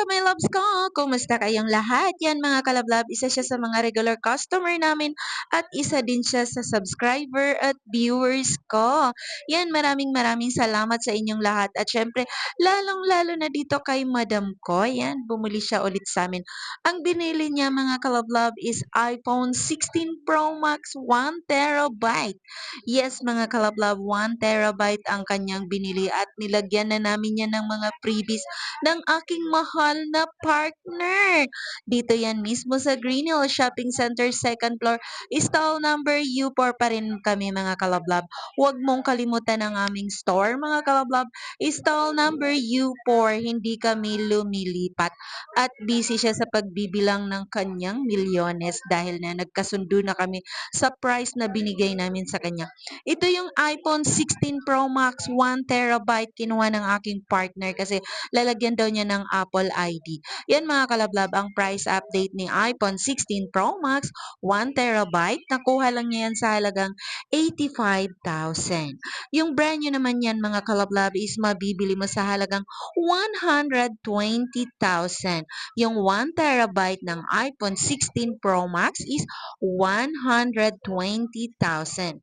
my loves ko! Kumusta kayong lahat? Yan mga kalablab, isa siya sa mga regular customer namin at isa din siya sa subscriber at viewers ko. Yan, maraming salamat sa inyong lahat. At syempre, lalong-lalo na dito kay madam ko. Yan, bumili siya ulit sa amin. Ang binili niya mga kalablab is iPhone 16 Pro Max 1 terabyte. Yes, mga kalablab, 1 terabyte ang kanyang binili at nilagyan na namin yan ng mga freebies ng aking mahal na partner. Dito yan mismo sa Green Hill Shopping Center, second floor, stall number U4 pa rin kami mga kalablab. Huwag mong kalimutan ang aming store mga kalablab. Stall number U4, hindi kami lumilipat. At busy siya sa pagbibilang ng kanyang milyones dahil na nagkasundo na kami sa price na binigay namin sa kanya. Ito yung iPhone 16 Pro Max 1 terabyte kinuha ng aking partner kasi lalagyan daw niya ng Apple ID. Yan mga kalablab, ang price update ni iPhone 16 Pro Max 1 terabyte. Nakuha lang niya yan sa halagang 85,000. Yung brand new naman yan mga kalablab is mabibili mo sa halagang 120,000. Yung 1 terabyte ng iPhone 16 Pro Max is 120,000.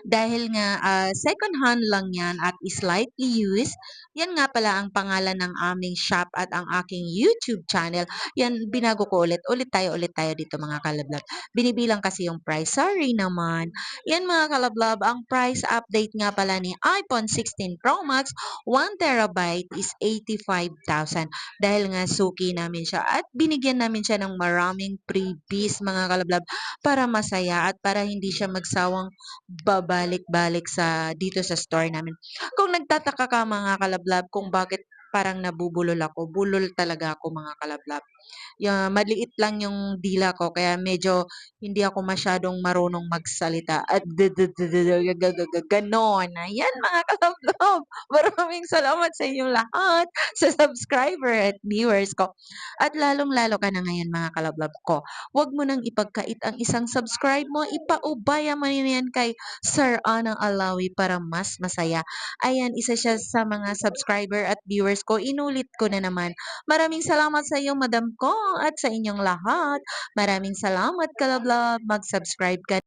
Dahil nga second hand lang yan at slightly used, yan nga pala ang pangalan ng aming shop at ang aking YouTube channel. Yan, binago ko ulit. Ulit tayo dito mga kalablab. Binibilang kasi yung price. Sorry naman. Yan mga kalablab, ang price update nga pala ni iPhone 16 Pro Max 1 terabyte is 85,000. Dahil nga suki namin siya at binigyan namin siya ng maraming freebies mga kalablab para masaya at para hindi siya magsawang babalik-balik dito sa store namin. Kung nagtataka ka mga kalablab kung bakit parang nabubulol ako, bulol talaga ako mga kalablab. Maliit lang yung dila ko kaya medyo hindi ako masyadong marunong magsalita at ganon. Ayan mga kalablab. Maraming salamat sa inyong lahat, sa subscriber at viewers ko. At lalong-lalo ka na ngayon mga kalablab ko. Huwag mo nang ipagkait ang isang subscribe mo, ipaubaya mo yan kay Sir Anang Alawi para mas masaya. Ayan, isa siya sa mga subscriber at viewers ko. Inulit ko na naman. Maraming salamat sa iyo, madam ko, at sa inyong lahat. Maraming salamat, kalablab. Mag-subscribe ka